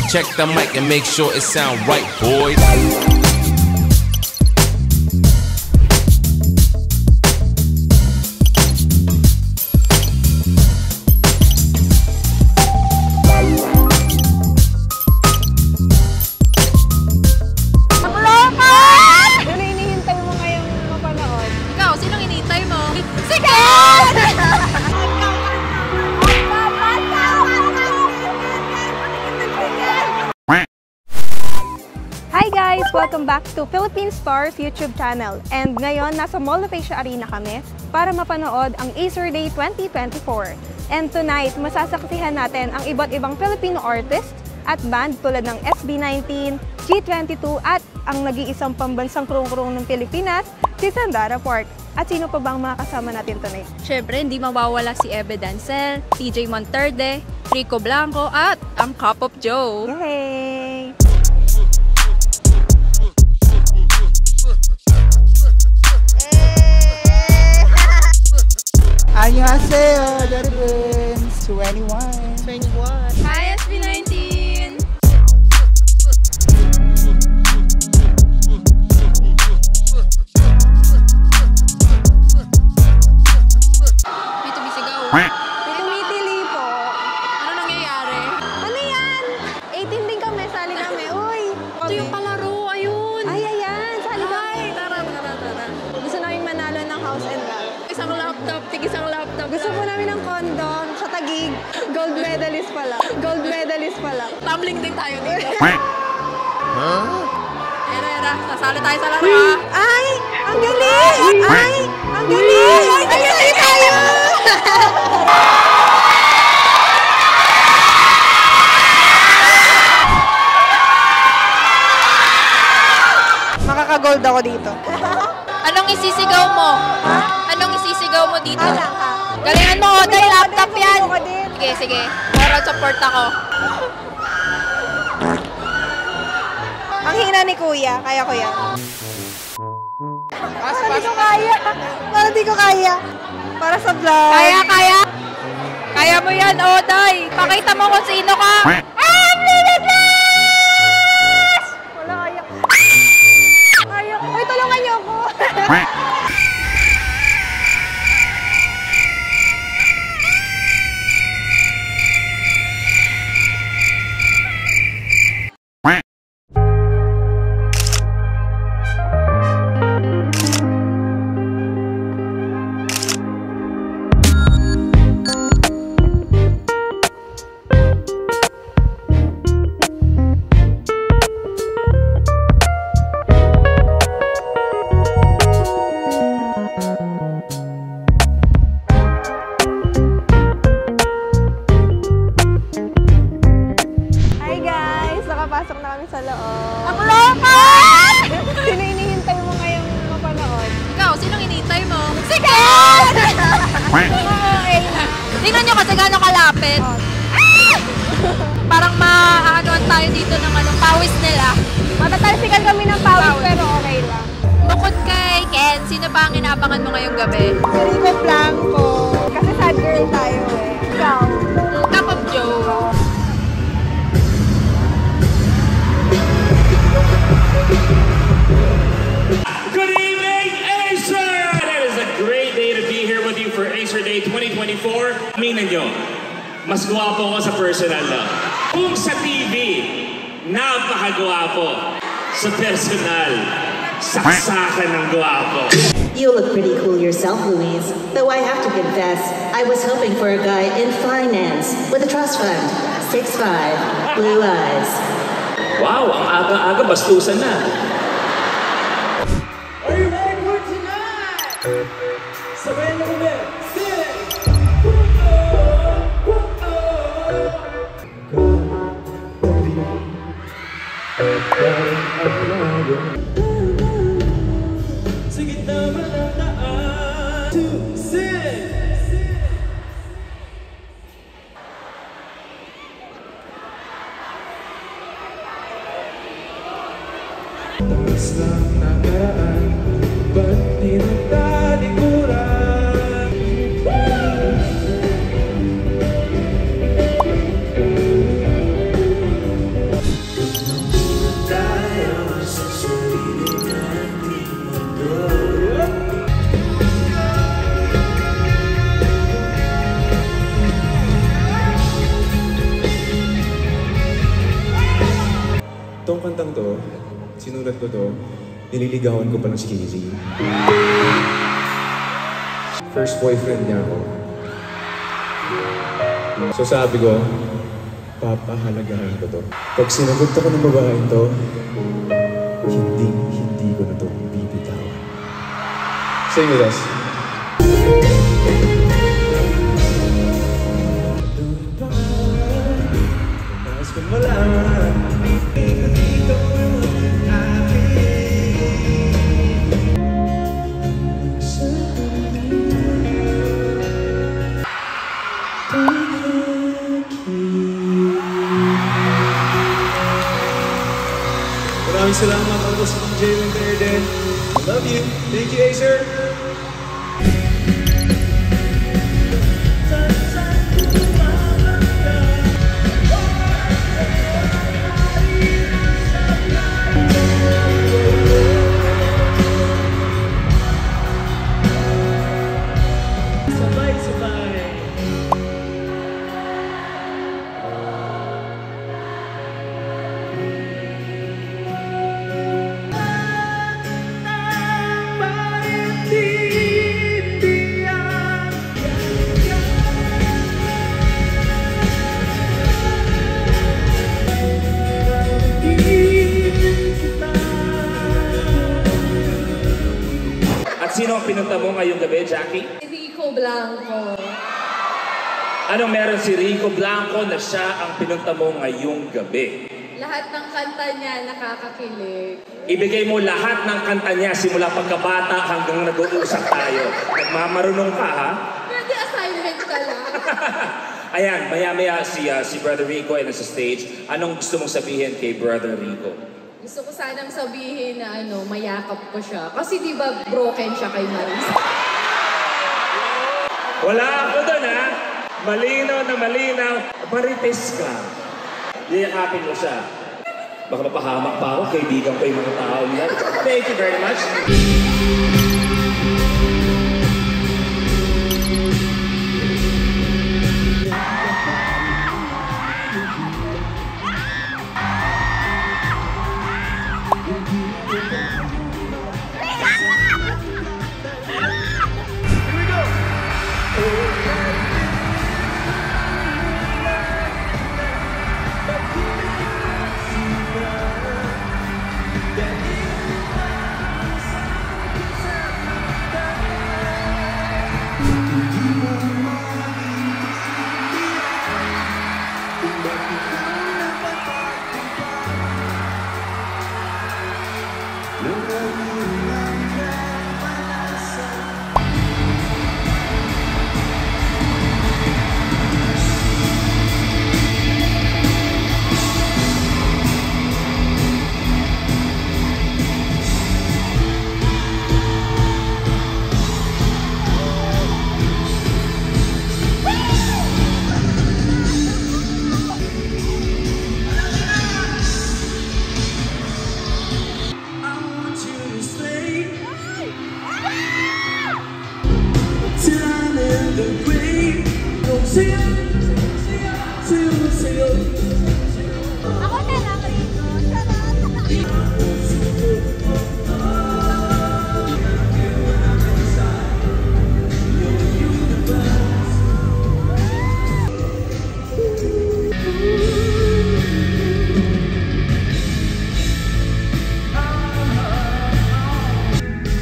Check the mic and make sure it sound right, boys. Hi guys! Welcome back to Philippine Stars YouTube channel. And ngayon, nasa Mall of Asia Arena kami para mapanood ang Acer Day 2024. And tonight, masasaksihan natin ang iba't ibang Filipino artists at band tulad ng SB19, G22 at ang nag-iisang pambansang krung-krung ng Pilipinas, si Sandara Park. At sino pa bang makakasama natin tonight? Siyempre, hindi mawawala si Ebe Dancel, TJ Monterde, Rico Blanco at ang Cup of Joe. Yay! 안녕하세요, 여러분. 21. Hi, SB19! Dito bisigaw. Tumitili po. Ano nangyayari? Ano yan? 18 din kami, sali kami. Uy! Ito yung palaro, ayun! Ay, ayan! Sali kami. Ay, tara. Gusto namin manalo ng house and lot. Isang laptop, isang laptop. Gusto po namin ng condom sa Taguig. Gold medalist pala. Gold medalist pala. Tumbling din tayo dito. Era, sasali tayo sa laro ha. Ay! Ang galing! Ay! Ang galing! Ay, sasali tayo! Makaka-gold ako dito. Anong isisigaw mo? Anong isisigaw mo dito? Wala ka. Galingan mo, Oday, laptop yan! Ako din. Sige. Moral support ako. Ang hina ni Kuya. Kaya ko yan. Parang di ko kaya. Parang di ko kaya. Para sa vlog. Kaya. Kaya mo yan, Oday. Pakita mo kung sino ka. I'm limitless! Wala kaya. Kaya. Ay, tulungan niyo ako. Nakapasok na kami sa loob. Ang lokas! Sino hinihintay mo ngayong mapanood? Ikaw, sinong inintay mo? Sige! Okay. Tingnan nyo kasi gano'ng kalapit. Parang maaanuan tayo dito ng pawis nila. Matatalsikan kami ng pawis pero okay lang. Bukod kay Ken, sino pa ang inaabangan mo ngayong gabi? Rico Blanco. Kasi sad girl tayo eh. Ikaw. Cup of Joe. Good evening, Acer! It is a great day to be here with you for Acer Day 2024. Aminin nyo, mas gwapo ko sa personal na. Kung sa TV, napakagwapo. Sa personal, saksakan ng gwapo. You look pretty cool yourself, Louise. Though I have to confess, I was hoping for a guy in finance with a trust fund. 6'5", blue eyes. Wow, ang aga-aga, bastusan na. Are you ready for tonight? Sabayan mo kami. Sing! Sige naman ang daan. Sing! Tapos lang nakaraan, ba't di nagtalikuran? sinulat ko to, nililigawan ko pa ng si Casey. First boyfriend niya ako. So sabi ko, papahalagahan ko to. Pag sinagot ako ng babaeng to, hindi ko na to bibitawan. Sing with us. Maraming salamat ako sa DJ Monterde. I love you. Thank you, Acer. Sino ang pinunta mo ngayong gabi, Jackie? Rico Blanco. Anong meron si Rico Blanco na siya ang pinunta mo ngayong gabi? Lahat ng kanta niya nakakakilig. Ibigay mo lahat ng kanta niya simula pagkabata hanggang nag-uusap tayo. Nagmamarunong ka, ha? Pwede assignment ka lang. Ayan, maya-maya si Brother Rico ay nasa stage. Anong gusto mong sabihin kay Brother Rico? Gusto ko sanang sabihin na mayakap ko siya. Kasi di ba broken siya kay Marisa? Wala ako doon, ha? Malinaw na malinaw. Marites ka. Yayakapin mo siya. Baka mapahamak pa ako. Kaibigan ko yung mga tao yan. Thank you very much.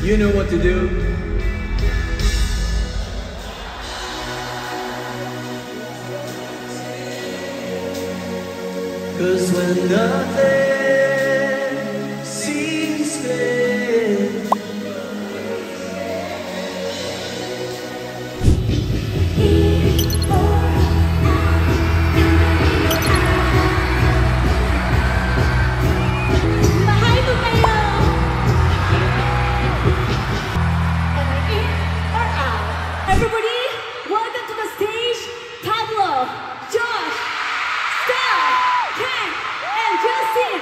You know what to do. Cause when nothing seems fair, Everybody, welcome to the stage, Pablo, Josh, Stella, Ken, and Justin.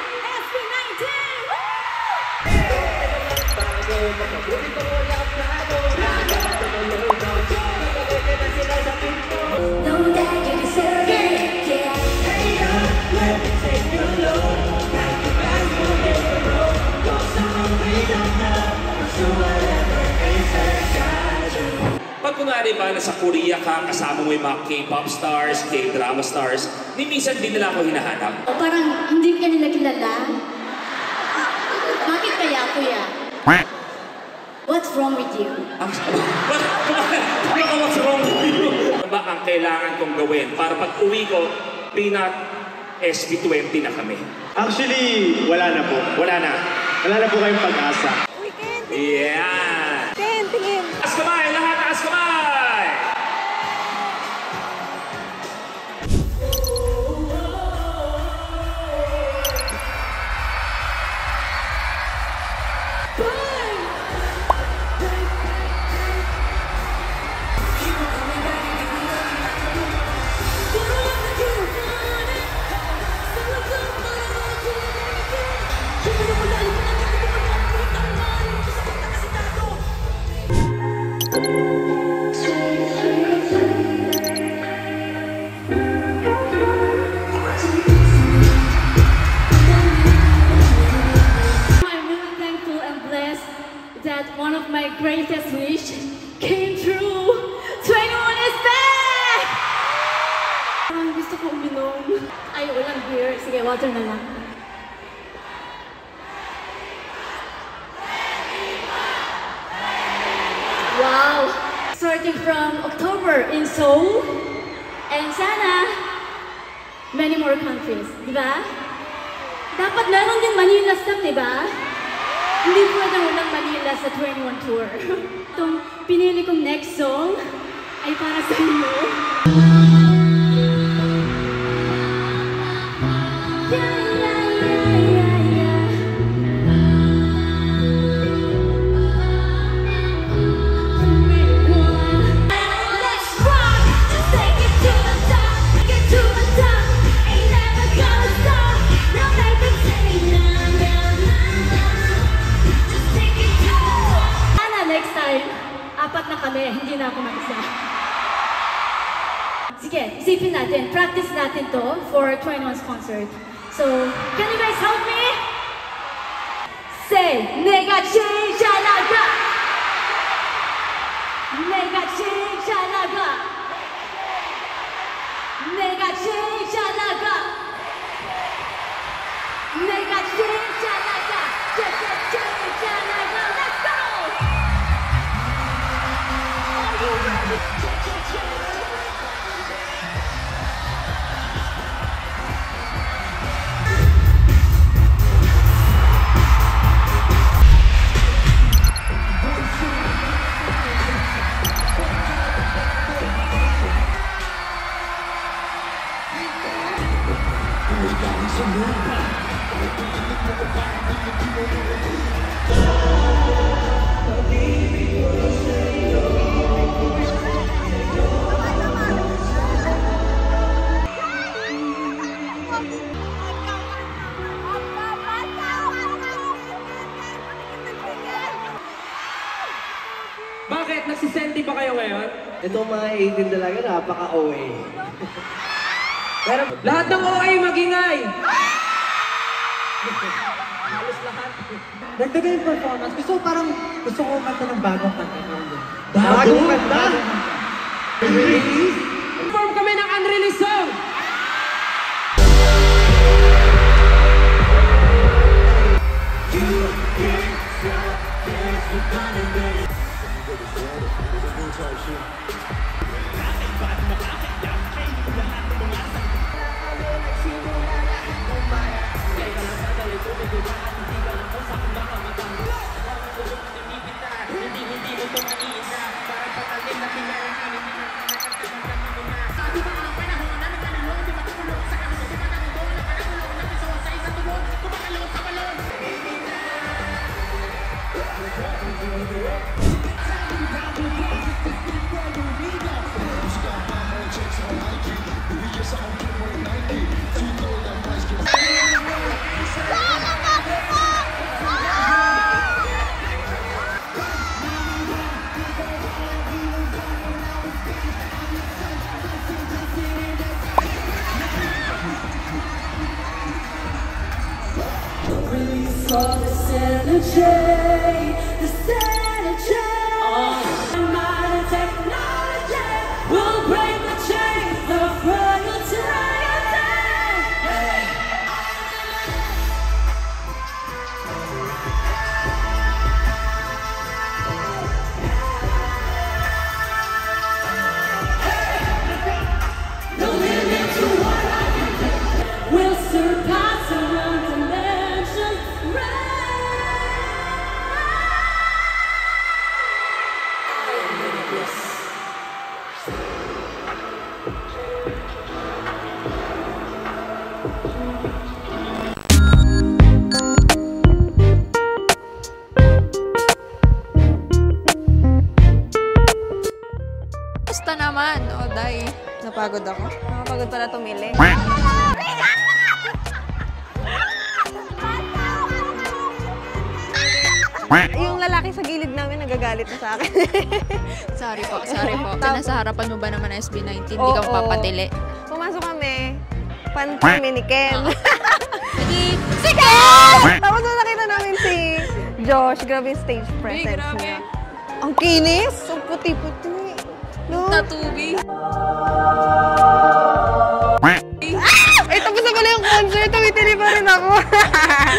ba, nasa Korea ka, kasama mo yung mga K-pop stars, K-drama stars, ni minsan din nila ako hinahanap. Parang hindi ka nila kilala. Bakit kaya, kuya? What's wrong with you? What's wrong with you? Ano ba ang kailangan kong gawin para pag uwi ko, SB20 na kami? Actually, wala na po. Wala na. Wala na po kayong pag-asa. Yeah! Tingin. Taas kamay! Lahat taas kamay! One of my greatest wish came true. 21 is back! Gusto ko uminom. Ay, walang beer. Sige, water na lang. Wow! Starting from October in Seoul, and sana, many more countries. Diba? Dapat meron din Manila stuff, diba? Hindi pwede walang Manila sa 21 tour. Itong pinili kong next song ay para sa inyo. Apat na kami, hindi na ako mag-isa. Sige, isipin natin, practice natin to for 21's concert. So, can you guys help me? Say, 내가 제일 잘 나가. 내가 제일 잘 나가. 내가 제일 잘 나가. 내가 제일 잘 나가. 제일 잘 나가. Let's go! Bakit? Nagsisenti ba kayo ngayon? Itong mga 18 talaga, napaka-OA. Pero lahat ng OA magingay! Halos lahat. Nagdaga yung performance. Gusto ko kanta ng bagong kanta. Bagong kanta? Release? Perform kami ng unreleased song! The Santa J. Technology. Napagod ako. Nakapagod pala tumili. Yung lalaki sa gilid namin nagagalit na sa akin. Sorry po. Nasa harapan mo ba naman SB19? Hindi ka papatili. Pumasok kami. Pantaminiken. Sige! Tapos nakita namin si Josh. Grabe yung stage presence niya. Ang kinis! Ang puti-puti. No? Tatubi. Ay, tapos na pala yung concert. Tumitili pa rin ako.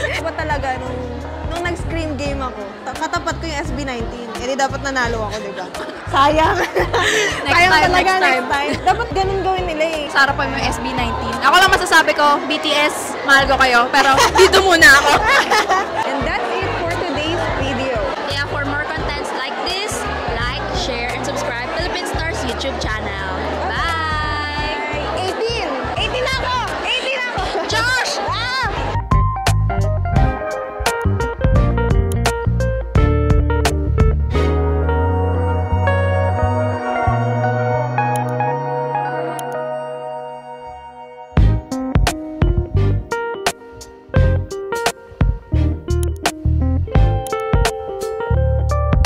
Diba talaga, nung nag-screen game ako, katapat ko yung SB19. Eh, di dapat nanalo ako, diba? Sayang. Sayang talaga next time. Dapat ganun gawin nila eh. Sa harapan mo yung SB19. Ako lang masasabi ko, BTS, mahal ko kayo. Pero dito muna ako. And that's